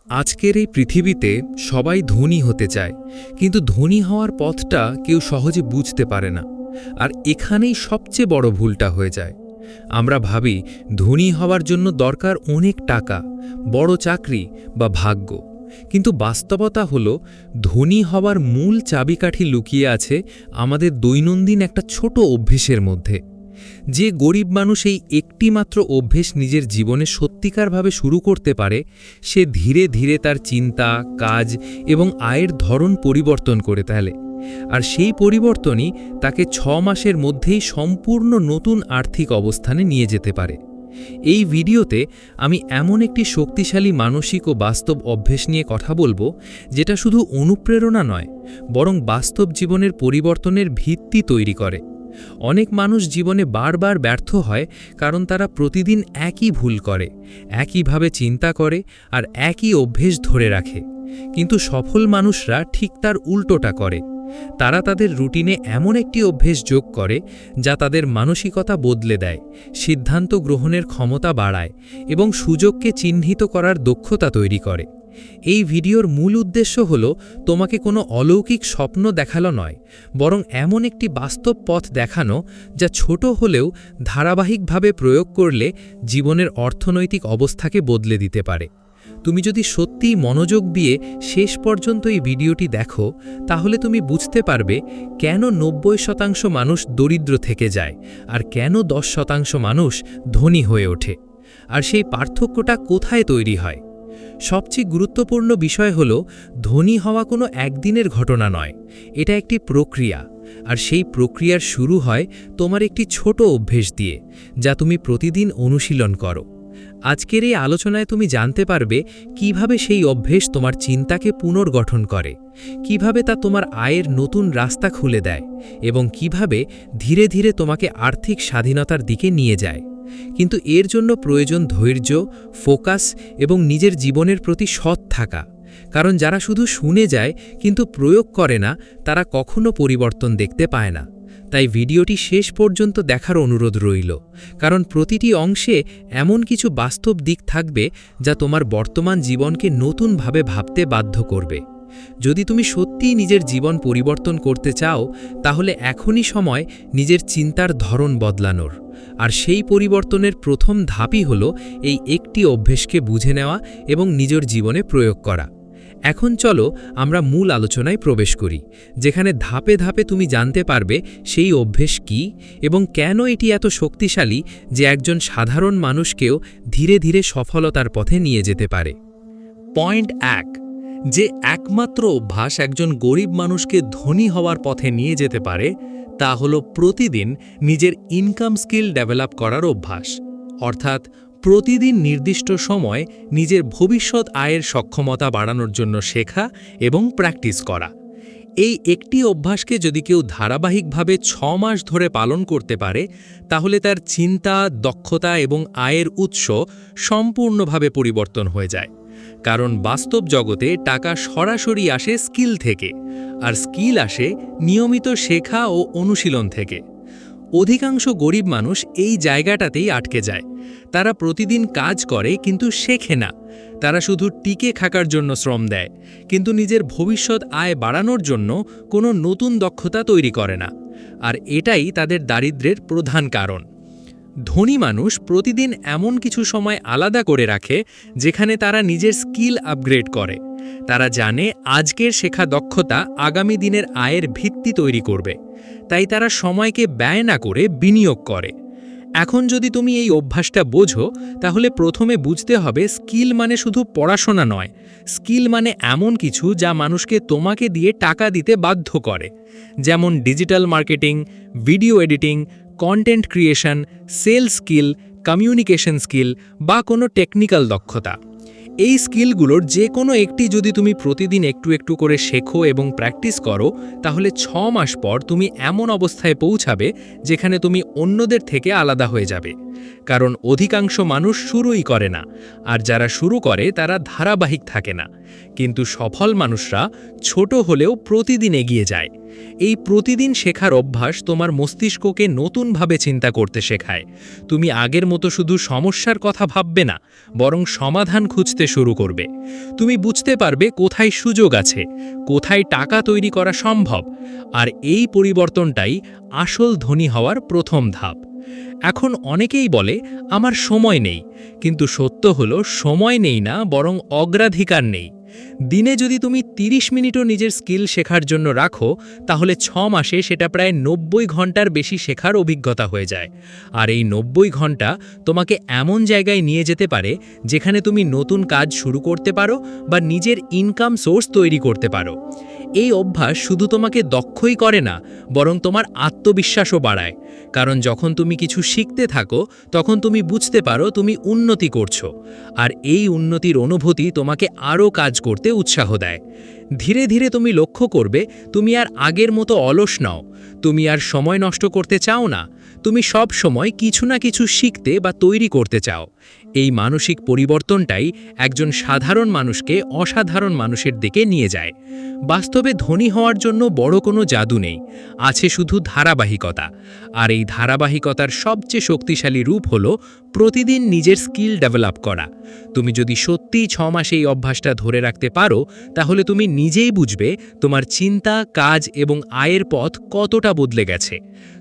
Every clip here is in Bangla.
আজকের এই পৃথিবীতে সবাই ধনী হতে চায়, কিন্তু ধনী হওয়ার পথটা কেউ সহজে বুঝতে পারে না। আর এখানেই সবচেয়ে বড় ভুলটা হয়ে যায়। আমরা ভাবি ধনী হওয়ার জন্য দরকার অনেক টাকা, বড় চাকরি বা ভাগ্য। কিন্তু বাস্তবতা হলো, ধনী হওয়ার মূল চাবিকাঠি লুকিয়ে আছে আমাদের দৈনন্দিন একটা ছোট অভ্যেসের মধ্যে। যে গরিব মানুষ এই একটিমাত্র অভ্যেস নিজের জীবনে সত্যিকারভাবে শুরু করতে পারে, সে ধীরে ধীরে তার চিন্তা, কাজ এবং আয়ের ধরন পরিবর্তন করে ফেলে। আর সেই পরিবর্তনই তাকে 6 মাসের মধ্যেই সম্পূর্ণ নতুন আর্থিক অবস্থানে নিয়ে যেতে পারে। এই ভিডিওতে আমি এমন একটি শক্তিশালী মানসিক ও বাস্তব অভ্যেস নিয়ে কথা বলবো, যেটা শুধু অনুপ্রেরণা নয়, বরং বাস্তব জীবনের পরিবর্তনের ভিত্তি তৈরি করে। অনেক মানুষ জীবনে বারবার ব্যর্থ হয়, কারণ তারা প্রতিদিন একই ভুল করে, একইভাবে চিন্তা করে আর একই অভ্যেস ধরে রাখে। কিন্তু সফল মানুষরা ঠিক তার উল্টোটা করে। তারা তাদের রুটিনে এমন একটি অভ্যেস যোগ করে যা তাদের মানসিকতা বদলে দেয়, সিদ্ধান্ত গ্রহণের ক্ষমতা বাড়ায় এবং সুযোগকে চিহ্নিত করার দক্ষতা তৈরি করে। এই ভিডিওর মূল উদ্দেশ্য হল তোমাকে কোনো অলৌকিক স্বপ্ন দেখানো নয়, বরং এমন একটি বাস্তব পথ দেখানো যা ছোট হলেও ধারাবাহিকভাবে প্রয়োগ করলে জীবনের অর্থনৈতিক অবস্থাকে বদলে দিতে পারে। তুমি যদি সত্যিই মনোযোগ দিয়ে শেষ পর্যন্ত এই ভিডিওটি দেখো, তাহলে তুমি বুঝতে পারবে কেন 90% মানুষ দরিদ্র থেকে যায় আর কেন 10% মানুষ ধনী হয়ে ওঠে, আর সেই পার্থক্যটা কোথায় তৈরি হয়। সবচেয়ে গুরুত্বপূর্ণ বিষয় হল, ধনী হওয়া কোনো একদিনের ঘটনা নয়, এটা একটি প্রক্রিয়া। আর সেই প্রক্রিয়ার শুরু হয় তোমার একটি ছোট অভ্যেস দিয়ে, যা তুমি প্রতিদিন অনুশীলন করো। আজকের এই আলোচনায় তুমি জানতে পারবে কিভাবে সেই অভ্যেস তোমার চিন্তাকে পুনর্গঠন করে, কিভাবে তা তোমার আয়ের নতুন রাস্তা খুলে দেয় এবং কিভাবে ধীরে ধীরে তোমাকে আর্থিক স্বাধীনতার দিকে নিয়ে যায়। কিন্তু এর জন্য প্রয়োজন ধৈর্য, ফোকাস এবং নিজের জীবনের প্রতি সৎ থাকা। কারণ যারা শুধু শুনে যায় কিন্তু প্রয়োগ করে না, তারা কখনো পরিবর্তন দেখতে পায় না। তাই ভিডিওটি শেষ পর্যন্ত দেখার অনুরোধ রইল, কারণ প্রতিটি অংশে এমন কিছু বাস্তব দিক থাকবে যা তোমার বর্তমান জীবনকে নতুনভাবে ভাবতে বাধ্য করবে। যদি তুমি সত্যিই নিজের জীবন পরিবর্তন করতে চাও, তাহলে এখনই সময় নিজের চিন্তার ধরন বদলানোর। আর সেই পরিবর্তনের প্রথম ধাপই হল এই একটি অভ্যেসকে বুঝে নেওয়া এবং নিজের জীবনে প্রয়োগ করা। এখন চলো আমরা মূল আলোচনায় প্রবেশ করি, যেখানে ধাপে ধাপে তুমি জানতে পারবে সেই অভ্যেস কী এবং কেন এটি এত শক্তিশালী যে একজন সাধারণ মানুষকেও ধীরে ধীরে সফলতার পথে নিয়ে যেতে পারে। পয়েন্ট 1, যে একমাত্র অভ্যাস একজন গরিব মানুষকে ধনী হওয়ার পথে নিয়ে যেতে পারে, তা হলো প্রতিদিন নিজের ইনকাম স্কিল ডেভেলপ করার অভ্যাস। অর্থাৎ প্রতিদিন নির্দিষ্ট সময় নিজের ভবিষ্যৎ আয়ের সক্ষমতা বাড়ানোর জন্য শেখা এবং প্র্যাকটিস করা। এই একটি অভ্যাসকে যদি কেউ ধারাবাহিকভাবে 6 মাস ধরে পালন করতে পারে, তাহলে তার চিন্তা, দক্ষতা এবং আয়ের উৎস সম্পূর্ণভাবে পরিবর্তন হয়ে যায়। কারণ বাস্তব জগতে টাকা সরাসরি আসে স্কিল থেকে, আর স্কিল আসে নিয়মিত শেখা ও অনুশীলন থেকে। অধিকাংশ গরিব মানুষ এই জায়গাটাতেই আটকে যায়। তারা প্রতিদিন কাজ করে কিন্তু শেখে না। তারা শুধু টিকে থাকার জন্য শ্রম দেয়, কিন্তু নিজের ভবিষ্যৎ আয় বাড়ানোর জন্য কোনো নতুন দক্ষতা তৈরি করে না। আর এটাই তাদের দারিদ্র্যের প্রধান কারণ। ধনী মানুষ প্রতিদিন এমন কিছু সময় আলাদা করে রাখে যেখানে তারা নিজের স্কিল আপগ্রেড করে। তারা জানে আজকের শেখা দক্ষতা আগামী দিনের আয়ের ভিত্তি তৈরি করবে। তাই তারা সময়কে ব্যয় না করে বিনিয়োগ করে। এখন যদি তুমি এই অভ্যাসটা বোঝো, তাহলে প্রথমে বুঝতে হবে স্কিল মানে শুধু পড়াশোনা নয়। স্কিল মানে এমন কিছু যা মানুষকে তোমাকে দিয়ে টাকা দিতে বাধ্য করে, যেমন digital marketing, video editing, content creation, sales skill, communication skill বা কোনো টেকনিক্যাল দক্ষতা। এই স্কিলগুলোর যে কোনো একটি যদি তুমি প্রতিদিন একটু একটু করে শেখো এবং প্র্যাকটিস করো, তাহলে 6 মাস পর তুমি এমন অবস্থায় পৌঁছাবে যেখানে তুমি অন্যদের থেকে আলাদা হয়ে যাবে। কারণ অধিকাংশ মানুষ শুরুই করে না, আর যারা শুরু করে তারা ধারাবাহিক থাকে না। কিন্তু সফল মানুষরা ছোট হলেও প্রতিদিন এগিয়ে যায়। এই প্রতিদিন শেখার অভ্যাস তোমার মস্তিষ্ককে নতুনভাবে চিন্তা করতে শেখায়। তুমি আগের মতো শুধু সমস্যার কথা ভাববে না, বরং সমাধান খুঁজতে বুঝতে শুরু করবে। তুমি বুঝতে পারবে কোথায় সুযোগ আছে, কোথায় টাকা তৈরি করা সম্ভব, আর এই পরিবর্তনটাই আসল ধনী হওয়ার প্রথম ধাপ। এখন অনেকেই বলে আমার সময় নেই, কিন্তু সত্য হলো সময় নেই না, বরং অগ্রাধিকার নেই। দিনে যদি তুমি 30 মিনিটও নিজের স্কিল শেখার জন্য রাখো, তাহলে 6 মাসে সেটা প্রায় 90 ঘন্টার বেশি শেখার অভিজ্ঞতা হয়ে যায়। আর এই 90 ঘন্টা তোমাকে এমন জায়গায় নিয়ে যেতে পারে যেখানে তুমি নতুন কাজ শুরু করতে পারো বা নিজের ইনকাম সোর্স তৈরি করতে পারো। এই অভ্যাস শুধু তোমাকে দক্ষই করে না, বরং তোমার আত্মবিশ্বাসও বাড়ায়। কারণ যখন তুমি কিছু শিখতে থাকো, তখন তুমি বুঝতে পারো তুমি উন্নতি করছো, আর এই উন্নতির অনুভূতি তোমাকে আরও কাজ করতে উৎসাহ দেয়। ধীরে ধীরে তুমি লক্ষ্য করবে তুমি আর আগের মতো অলস নও, তুমি আর সময় নষ্ট করতে চাও না, তুমি সব সময় কিছু না কিছু শিখতে বা তৈরি করতে চাও। এই মানসিক পরিবর্তনটাই একজন সাধারণ মানুষকে অসাধারণ মানুষের দিকে নিয়ে যায়। বাস্তবে ধনী হওয়ার জন্য বড় কোনো জাদু নেই, আছে শুধু ধারাবাহিকতা। আর এই ধারাবাহিকতার সবচেয়ে শক্তিশালী রূপ হলো প্রতিদিন নিজের স্কিল ডেভেলপ করা। তুমি যদি সত্যিই 6 মাসে এই অভ্যাসটা ধরে রাখতে পারো, তাহলে তুমি নিজেই বুঝবে তোমার চিন্তা, কাজ এবং আয়ের পথ কতটা বদলে গেছে।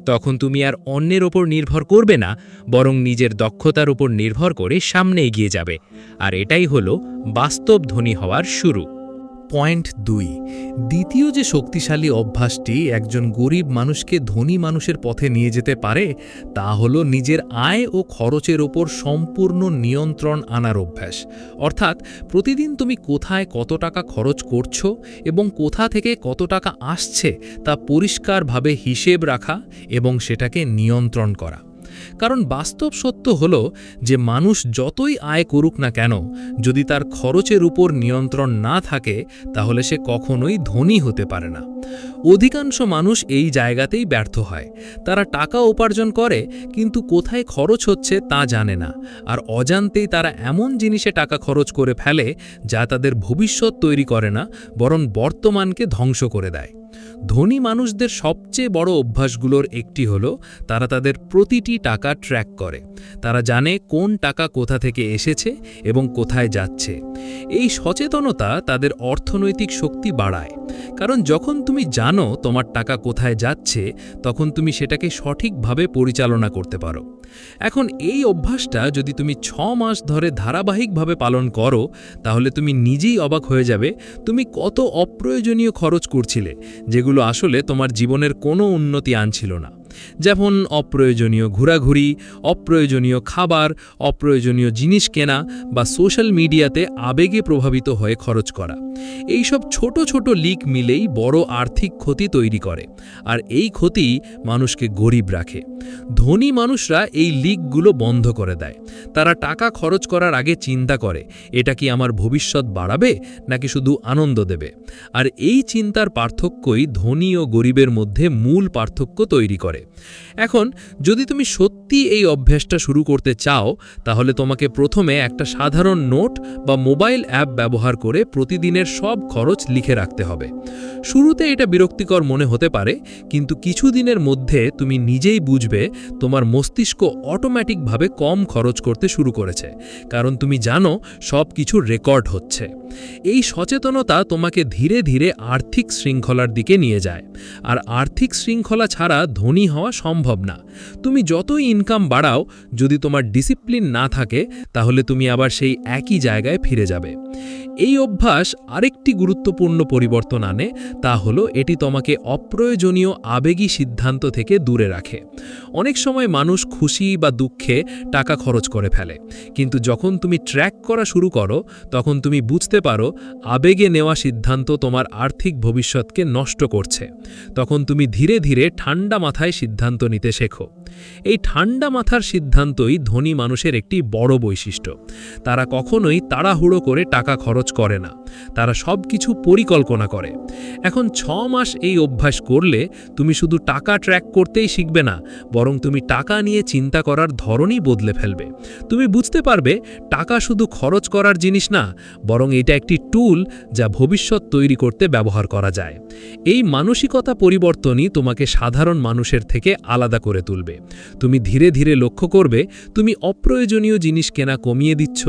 তখন তুমি আর অন্যের ওপর নির্ভর করবে না, বরং নিজের দক্ষতার উপর নির্ভর করে সামনে এগিয়ে যাবে। আর এটাই হলো বাস্তব ধনী হওয়ার শুরু। পয়েন্ট 2, দ্বিতীয় যে শক্তিশালী অভ্যাসটি একজন গরিব মানুষকে ধনী মানুষের পথে নিয়ে যেতে পারে, তা হলো নিজের আয় ও খরচের ওপর সম্পূর্ণ নিয়ন্ত্রণ আনার অভ্যাস। অর্থাৎ প্রতিদিন তুমি কোথায় কত টাকা খরচ করছো এবং কোথা থেকে কত টাকা আসছে তা পরিষ্কারভাবে হিসেব রাখা এবং সেটাকে নিয়ন্ত্রণ করা। কারণ বাস্তব সত্য হলো যে মানুষ যতই আয় করুক না কেন, যদি তার খরচের উপর নিয়ন্ত্রণ না থাকে, তাহলে সে কখনোই ধনী হতে পারে না। অধিকাংশ মানুষ এই জায়গাতেই ব্যর্থ হয়। তারা টাকা উপার্জন করে, কিন্তু কোথায় খরচ হচ্ছে তা জানে না, আর অজান্তেই তারা এমন জিনিসে টাকা খরচ করে ফেলে যা তাদের ভবিষ্যৎ তৈরি করে না, বরং বর্তমানকে ধ্বংস করে দেয়। ধনী মানুষদের সবচেয়ে বড় অভ্যাসগুলোর একটি হলো তারা তাদের প্রতিটি টাকা ট্র্যাক করে। তারা জানে কোন টাকা কোথা থেকে এসেছে এবং কোথায় যাচ্ছে। এই সচেতনতা তাদের অর্থনৈতিক শক্তি বাড়ায়। কারণ যখন তুমি জানো তোমার টাকা কোথায় যাচ্ছে, তখন তুমি সেটাকে সঠিকভাবে পরিচালনা করতে পারো। এখন এই অভ্যাসটা যদি তুমি 6 মাস ধরে ধারাবাহিকভাবে পালন করো, তাহলে তুমি নিজেই অবাক হয়ে যাবে তুমি কত অপ্রয়োজনীয় খরচ করছিলে, যেগুলো আসলে তোমার জীবনের কোনো উন্নতি আনছিল না। যেমন অপ্রয়োজনীয় ঘোরাঘুরি, অপ্রয়োজনীয় খাবার, অপ্রয়োজনীয় জিনিস কেনা বা সোশ্যাল মিডিয়াতে আবেগে প্রভাবিত হয়ে খরচ করা। এইসব ছোট ছোট লিক মিলেই বড় আর্থিক ক্ষতি তৈরি করে, আর এই ক্ষতি মানুষকে গরিব রাখে। ধনী মানুষরা এই লিকগুলো বন্ধ করে দেয়। তারা টাকা খরচ করার আগে চিন্তা করে, এটা কি আমার ভবিষ্যৎ বাড়াবে নাকি শুধু আনন্দ দেবে। আর এই চিন্তার পার্থক্যই ধনী ও গরিবের মধ্যে মূল পার্থক্য তৈরি করে। এখন যদি তুমি সত্যি এই অভ্যাসটা শুরু করতে চাও, তাহলে তোমাকে প্রথমে একটা সাধারণ নোট বা মোবাইল অ্যাপ ব্যবহার করে প্রতিদিনের সব খরচ লিখে রাখতে হবে। শুরুতে এটা বিরক্তিকর মনে হতে পারে, কিন্তু কিছুদিনের মধ্যে তুমি নিজেই বুঝবে তোমার মস্তিষ্ক অটোমেটিকভাবে কম খরচ করতে শুরু করেছে, কারণ তুমি জানো সব কিছু রেকর্ড হচ্ছে। এই সচেতনতা তোমাকে ধীরে ধীরে আর্থিক শৃঙ্খলার দিকে নিয়ে যায়। আর আর্থিক শৃঙ্খলা ছাড়া ধনী হওয়া সম্ভব না। তুমি যতই ইনকাম বাড়াও, যদি তোমার ডিসিপ্লিন না থাকে, তাহলে তুমি আবার সেই একই জায়গায় ফিরে যাবে। এই অভ্যাস আরেকটি গুরুত্বপূর্ণ পরিবর্তন আনে, তা হলো এটি তোমাকে অপ্রয়োজনীয় আবেগী সিদ্ধান্ত থেকে দূরে রাখে। অনেক সময় মানুষ খুশি বা দুঃখে টাকা খরচ করে ফেলে, কিন্তু যখন তুমি ট্র্যাক করা শুরু করো, তখন তুমি বুঝতে পারো আবেগে নেওয়া সিদ্ধান্ত তোমার আর্থিক ভবিষ্যৎকে নষ্ট করছে। তখন তুমি ধীরে ধীরে ঠান্ডা মাথায় সিদ্ধান্ত নিতে শেখো। এই ঠান্ডা মাথার সিদ্ধান্তই ধনী মানুষের একটি বড় বৈশিষ্ট্য। তারা কখনোই তাড়াহুড়ো করে টাকা খরচ করে না। তারা তারা সব কিছু পরিকল্পনা করে। এখন 6 মাস এই অভ্যাস করলে তুমি শুধু টাকা ট্র্যাক করতেই শিখবে না, বরং তুমি টাকা নিয়ে চিন্তা করার ধরনই বদলে ফেলবে। তুমি বুঝতে পারবে টাকা শুধু খরচ করার জিনিস না, বরং এটা একটি টুল যা ভবিষ্যৎ তৈরি করতে ব্যবহার করা যায়। এই মানসিকতা পরিবর্তনই তোমাকে সাধারণ মানুষের থেকে আলাদা করে তুলবে। তুমি ধীরে ধীরে লক্ষ্য করবে তুমি অপ্রয়োজনীয় জিনিস কেনা কমিয়ে দিচ্ছ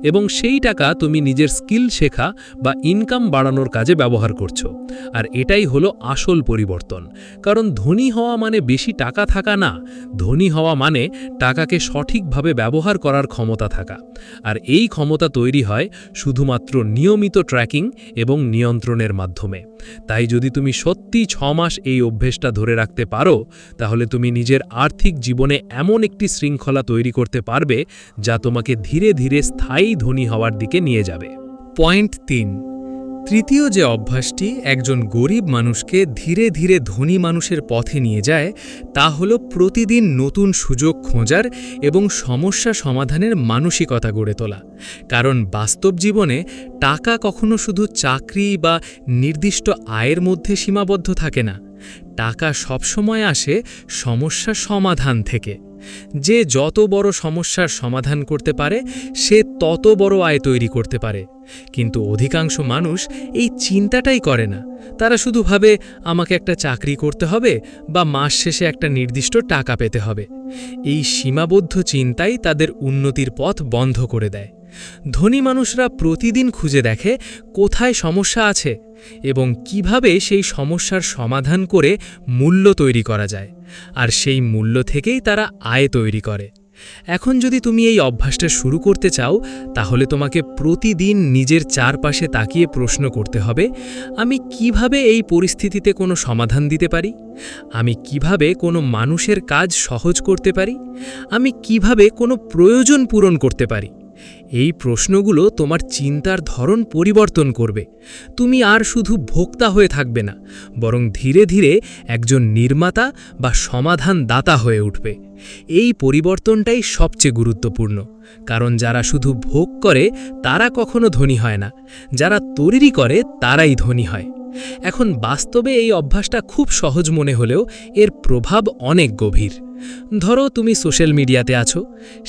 এবং সেই টাকা তুমি নিজের স্কিল শেখা বা ইনকাম বাড়ানোর কাজে ব্যবহার করছো। আর এটাই হলো আসল পরিবর্তন। কারণ ধনী হওয়া মানে বেশি টাকা থাকা না, ধনী হওয়া মানে টাকাকে সঠিকভাবে ব্যবহার করার ক্ষমতা থাকা। আর এই ক্ষমতা তৈরি হয় শুধুমাত্র নিয়মিত ট্র্যাকিং এবং নিয়ন্ত্রণের মাধ্যমে। তাই যদি তুমি সত্যি 6 মাস এই অভ্যেসটা ধরে রাখতে পারো, তাহলে তুমি নিজের আর্থিক জীবনে এমন একটি শৃঙ্খলা তৈরি করতে পারবে যা তোমাকে ধীরে ধীরে স্থায়ী ধনী হওয়ার দিকে নিয়ে যাবে। পয়েন্ট 3, তৃতীয় যে অভ্যাসটি একজন গরিব মানুষকে ধীরে ধীরে ধনী মানুষের পথে নিয়ে যায়, তা হল প্রতিদিন নতুন সুযোগ খোঁজার এবং সমস্যা সমাধানের মানসিকতা গড়ে তোলা। কারণ বাস্তব জীবনে টাকা কখনো শুধু চাকরি বা নির্দিষ্ট আয়ের মধ্যে সীমাবদ্ধ থাকে না। টাকা সবসময় আসে সমস্যা সমাধান থেকে। যে যত বড় সমস্যার সমাধান করতে পারে সে তত বড় আয় তৈরি করতে পারে। কিন্তু অধিকাংশ মানুষ এই চিন্তাটাই করে না। তারা শুধু ভাবে আমাকে একটা চাকরি করতে হবে বা মাস শেষে একটা নির্দিষ্ট টাকা পেতে হবে। এই সীমাবদ্ধ চিন্তাই তাদের উন্নতির পথ বন্ধ করে দেয়। ধনী মানুষরা প্রতিদিন খুঁজে দেখে কোথায় সমস্যা আছে এবং কিভাবে সেই সমস্যার সমাধান করে মূল্য তৈরি করা যায়, আর সেই মূল্য থেকেই তারা আয় তৈরি করে। এখন যদি তুমি এই অভ্যাসটা শুরু করতে চাও, তাহলে তোমাকে প্রতিদিন নিজের চারপাশে তাকিয়ে প্রশ্ন করতে হবে, আমি কিভাবে এই পরিস্থিতিতে কোনো সমাধান দিতে পারি? আমি কিভাবে কোনো মানুষের কাজ সহজ করতে পারি? আমি কিভাবে কোনো প্রয়োজন পূরণ করতে পারি? এই প্রশ্নগুলো তোমার চিন্তার ধরন পরিবর্তন করবে। তুমি আর শুধু ভোক্তা হয়ে থাকবে না, বরং ধীরে ধীরে একজন নির্মাতা বা সমাধানদাতা হয়ে উঠবে। এই পরিবর্তনটাই সবচেয়ে গুরুত্বপূর্ণ, কারণ যারা শুধু ভোগ করে তারা কখনো ধনী হয় না, যারা তৈরি করে তারাই ধনী হয়। এখন বাস্তবে এই অভ্যাসটা খুব সহজ মনে হলেও এর প্রভাব অনেক গভীর। ধরো তুমি সোশ্যাল মিডিয়াতে আছো,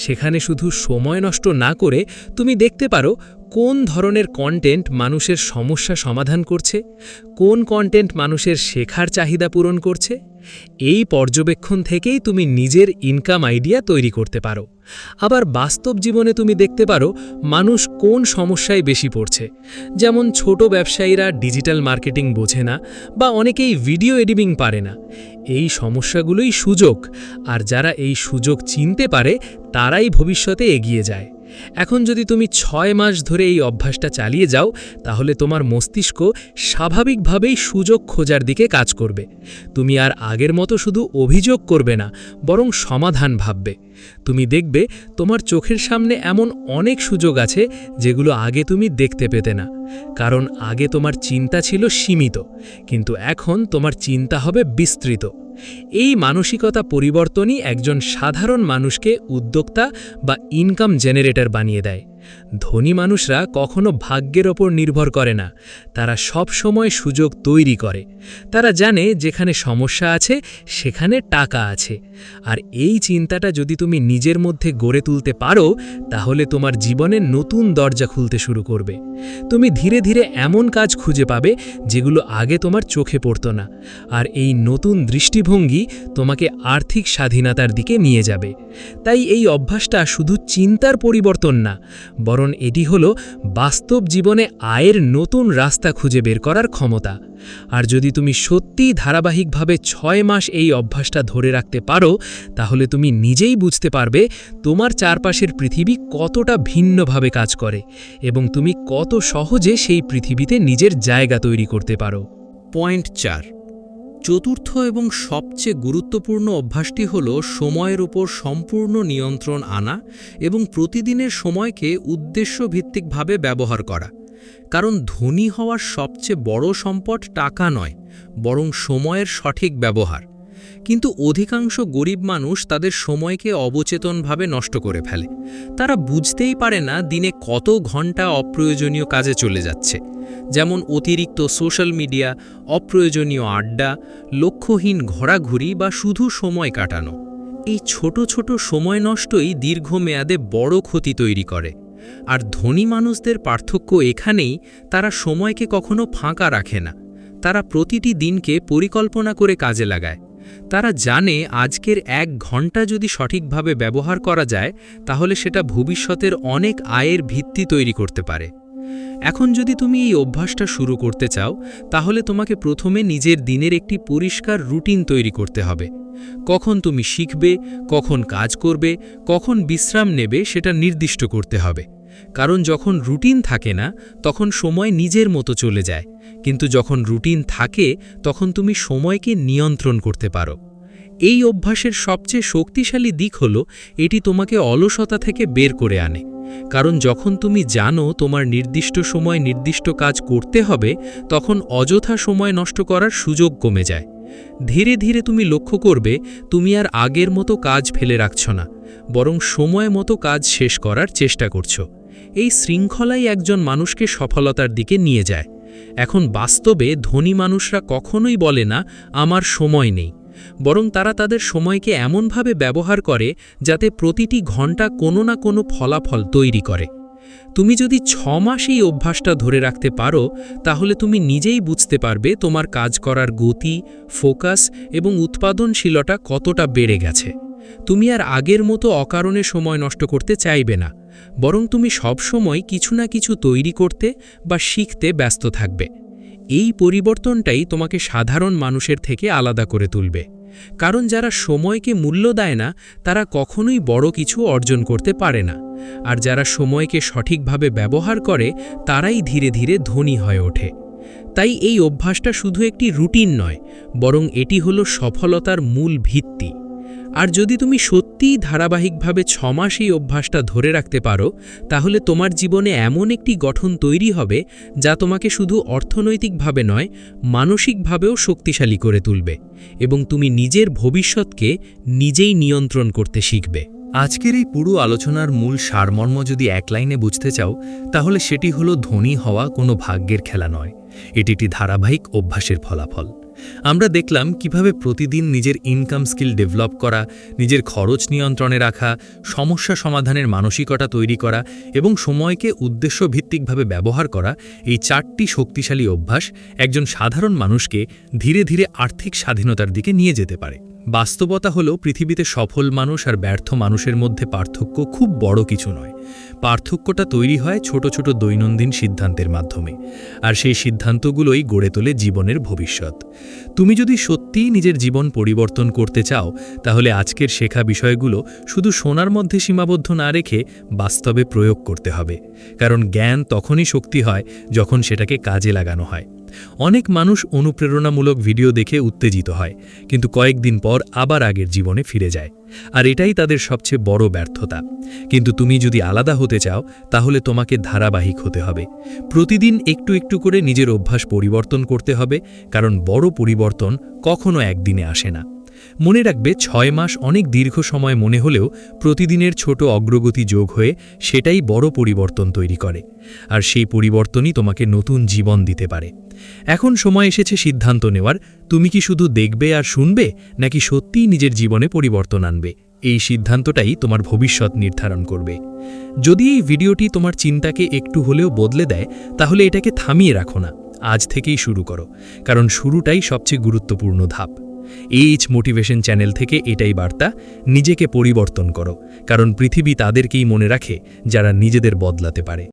সেখানে শুধু সময় নষ্ট না করে তুমি দেখতে পারো কোন ধরনের কন্টেন্ট মানুষের সমস্যা সমাধান করছে, কোন কন্টেন্ট মানুষের শেখার চাহিদা পূরণ করছে। এই পর্যবেক্ষণ থেকেই তুমি নিজের ইনকাম আইডিয়া তৈরি করতে পারো। আবার বাস্তব জীবনে তুমি দেখতে পারো মানুষ কোন সমস্যায় বেশি পড়ছে, যেমন ছোট ব্যবসায়ীরা ডিজিটাল মার্কেটিং বোঝে না বা অনেকেই ভিডিও এডিটিং পারে না। এই সমস্যাগুলোই সুযোগ, আর যারা এই সুযোগ চিনতে পারে তারাই ভবিষ্যতে এগিয়ে যায়। এখন যদি তুমি 6 মাস ধরে এই অভ্যাসটা চালিয়ে যাও, তাহলে তোমার মস্তিষ্ক স্বাভাবিকভাবেই সুযোগ খোঁজার দিকে কাজ করবে। তুমি আর আগের মতো শুধু অভিযোগ করবে না, বরং সমাধান ভাববে। তুমি দেখবে তোমার চোখের সামনে এমন অনেক সুযোগ আছে যেগুলো আগে তুমি দেখতে পেতে না, কারণ আগে তোমার চিন্তা ছিল সীমিত, কিন্তু এখন তোমার চিন্তা হবে বিস্তৃত। এই মানসিকতা পরিবর্তনই একজন সাধারণ মানুষকে উদ্যোক্তা বা ইনকাম জেনারেটর বানিয়ে দেয়। ধনী মানুষরা কখনো ভাগ্যের ওপর নির্ভর করে না, তারা সব সময় সুযোগ তৈরি করে। তারা জানে যেখানে সমস্যা আছে সেখানে টাকা আছে। আর এই চিন্তাটা যদি তুমি নিজের মধ্যে গড়ে তুলতে পারো, তাহলে তোমার জীবনে নতুন দরজা খুলতে শুরু করবে। তুমি ধীরে ধীরে এমন কাজ খুঁজে পাবে যেগুলো আগে তোমার চোখে পড়তো না, আর এই নতুন দৃষ্টিভঙ্গি তোমাকে আর্থিক স্বাধীনতার দিকে নিয়ে যাবে। তাই এই অভ্যাসটা শুধু চিন্তার পরিবর্তন না, বরং এটি হলো বাস্তব জীবনে আয়ের নতুন রাস্তা খুঁজে বের করার ক্ষমতা। আর যদি তুমি সত্যিই ধারাবাহিকভাবে 6 মাস এই অভ্যাসটা ধরে রাখতে পারো, তাহলে তুমি নিজেই বুঝতে পারবে তোমার চারপাশের পৃথিবী কতটা ভিন্নভাবে কাজ করে এবং তুমি কত সহজে সেই পৃথিবীতে নিজের জায়গা তৈরি করতে পারো। পয়েন্ট 4, চতুর্থ এবং সবচেয়ে গুরুত্বপূর্ণ অভ্যাসটি হল সময়ের উপর সম্পূর্ণ নিয়ন্ত্রণ আনা এবং প্রতিদিনের সময়কে উদ্দেশ্যভিত্তিকভাবে ব্যবহার করা। কারণ ধনী হওয়ার সবচেয়ে বড় সম্পদ টাকা নয়, বরং সময়ের সঠিক ব্যবহার। কিন্তু অধিকাংশ গরিব মানুষ তাদের সময়কে অবচেতনভাবে নষ্ট করে ফেলে। তারা বুঝতেই পারে না দিনে কত ঘন্টা অপ্রয়োজনীয় কাজে চলে যাচ্ছে, যেমন অতিরিক্ত সোশ্যাল মিডিয়া, অপ্রয়োজনীয় আড্ডা, লক্ষ্যহীন ঘোরাঘুরি বা শুধু সময় কাটানো। এই ছোট ছোট সময় নষ্টই দীর্ঘমেয়াদে বড় ক্ষতি তৈরি করে। আর ধনী মানুষদের পার্থক্য এখানেই, তারা সময়কে কখনো ফাঁকা রাখে না। তারা প্রতিটি দিনকে পরিকল্পনা করে কাজে লাগায়। তারা জানে আজকের 1 ঘন্টা যদি সঠিকভাবে ব্যবহার করা যায়, তাহলে সেটা ভবিষ্যতের অনেক আয়ের ভিত্তি তৈরি করতে পারে। এখন যদি তুমি এই অভ্যাসটা শুরু করতে চাও, তাহলে তোমাকে প্রথমে নিজের দিনের একটি পরিষ্কার রুটিন তৈরি করতে হবে। কখন তুমি শিখবে, কখন কাজ করবে, কখন বিশ্রাম নেবে, সেটা নির্দিষ্ট করতে হবে। কারণ যখন রুটিন থাকে না, তখন সময় নিজের মতো চলে যায়, কিন্তু যখন রুটিন থাকে, তখন তুমি সময়কে নিয়ন্ত্রণ করতে পারো। এই অভ্যাসের সবচেয়ে শক্তিশালী দিক হলো এটি তোমাকে অলসতা থেকে বের করে আনে। কারণ যখন তুমি জানো তোমার নির্দিষ্ট সময় নির্দিষ্ট কাজ করতে হবে, তখন অযথা সময় নষ্ট করার সুযোগ কমে যায়। ধীরে ধীরে তুমি লক্ষ্য করবে তুমি আর আগের মতো কাজ ফেলে রাখছ না, বরং সময় মতো কাজ শেষ করার চেষ্টা করছো। এই শৃঙ্খলাই একজন মানুষকে সফলতার দিকে নিয়ে যায়। এখন বাস্তবে ধনী মানুষরা কখনোই বলে না আমার সময় নেই, বরং তারা তাদের সময়কে এমনভাবে ব্যবহার করে যাতে প্রতিটি ঘন্টা কোনো না কোনো ফলাফল তৈরি করে। তুমি যদি 6 মাস এই অভ্যাসটা ধরে রাখতে পারো, তাহলে তুমি নিজেই বুঝতে পারবে তোমার কাজ করার গতি, ফোকাস এবং উৎপাদনশীলতা কতটা বেড়ে গেছে। তুমি আর আগের মতো অকারণে সময় নষ্ট করতে চাইবে না, বরং তুমি সব সময় কিছু না কিছু তৈরি করতে বা শিখতে ব্যস্ত থাকবে। এই পরিবর্তনটাই তোমাকে সাধারণ মানুষের থেকে আলাদা করে তুলবে। কারণ যারা সময়কে মূল্য দেয় না, তারা কখনোই বড় কিছু অর্জন করতে পারে না। আর যারা সময়কে সঠিকভাবে ব্যবহার করে, তারাই ধীরে ধীরে ধনী হয়ে ওঠে। তাই এই অভ্যাসটা শুধু একটি রুটিন নয়, বরং এটি হলো সফলতার মূল ভিত্তি। আর যদি তুমি সত্যিই ধারাবাহিকভাবে 6 মাস এই অভ্যাসটা ধরে রাখতে পারো, তাহলে তোমার জীবনে এমন একটি গঠন তৈরি হবে যা তোমাকে শুধু অর্থনৈতিকভাবে নয়, মানসিকভাবেও শক্তিশালী করে তুলবে, এবং তুমি নিজের ভবিষ্যৎকে নিজেই নিয়ন্ত্রণ করতে শিখবে। আজকের এই পুরো আলোচনার মূল সারমর্ম যদি এক লাইনে বুঝতে চাও, তাহলে সেটি হলো ধনী হওয়া কোনো ভাগ্যের খেলা নয়, এটি একটি ধারাবাহিক অভ্যাসের ফলাফল। আমরা দেখলাম কিভাবে প্রতিদিন নিজের ইনকাম স্কিল ডেভেলপ করা, নিজের খরচ নিয়ন্ত্রণে রাখা, সমস্যা সমাধানের মানসিকতা তৈরি করা এবং সময়কে উদ্দেশ্যভিত্তিকভাবে ব্যবহার করা, এই 4টি শক্তিশালী অভ্যাস একজন সাধারণ মানুষকে ধীরে ধীরে আর্থিক স্বাধীনতার দিকে নিয়ে যেতে পারে। বাস্তবতা হলো পৃথিবীতে সফল মানুষ আর ব্যর্থ মানুষের মধ্যে পার্থক্য খুব বড় কিছু নয়। পার্থক্যটা তৈরি হয় ছোট ছোট দৈনন্দিন সিদ্ধান্তের মাধ্যমে, আর সেই সিদ্ধান্তগুলোই গড়ে তোলে জীবনের ভবিষ্যৎ। তুমি যদি সত্যিই নিজের জীবন পরিবর্তন করতে চাও, তাহলে আজকের শেখা বিষয়গুলো শুধু শোনার মধ্যে সীমাবদ্ধ না রেখে বাস্তবে প্রয়োগ করতে হবে। কারণ জ্ঞান তখনই শক্তি হয় যখন সেটাকে কাজে লাগানো হয়। অনেক মানুষ অনুপ্রেরণামূলক ভিডিও দেখে উত্তেজিত হয়, কিন্তু কয়েকদিন পর আবার আগের জীবনে ফিরে যায়, আর এটাই তাদের সবচেয়ে বড় ব্যর্থতা। কিন্তু তুমি যদি আলাদা হতে চাও, তাহলে তোমাকে ধারাবাহিক হতে হবে। প্রতিদিন একটু একটু করে নিজের অভ্যাস পরিবর্তন করতে হবে, কারণ বড় পরিবর্তন কখনো একদিনে আসে না। মনে রাখবে, 6 মাস অনেক দীর্ঘ সময় মনে হলেও প্রতিদিনের ছোট অগ্রগতি যোগ হয়ে সেটাই বড় পরিবর্তন তৈরি করে, আর সেই পরিবর্তনই তোমাকে নতুন জীবন দিতে পারে। এখন সময় এসেছে সিদ্ধান্ত নেওয়ার, তুমি কি শুধু দেখবে আর শুনবে, নাকি সত্যিই নিজের জীবনে পরিবর্তন আনবে? এই সিদ্ধান্তটাই তোমার ভবিষ্যৎ নির্ধারণ করবে। যদি এই ভিডিওটি তোমার চিন্তাকে একটু হলেও বদলে দেয়, তাহলে এটাকে থামিয়ে রাখো না, আজ থেকেই শুরু করো, কারণ শুরুটাই সবচেয়ে গুরুত্বপূর্ণ ধাপ। এইচ মোটিভেশন চ্যানেল থেকে এটাই বার্তা, নিজেকে পরিবর্তন করো, কারণ পৃথিবী তাদেরকেই মনে রাখে যারা নিজেদের বদলাতে পারে।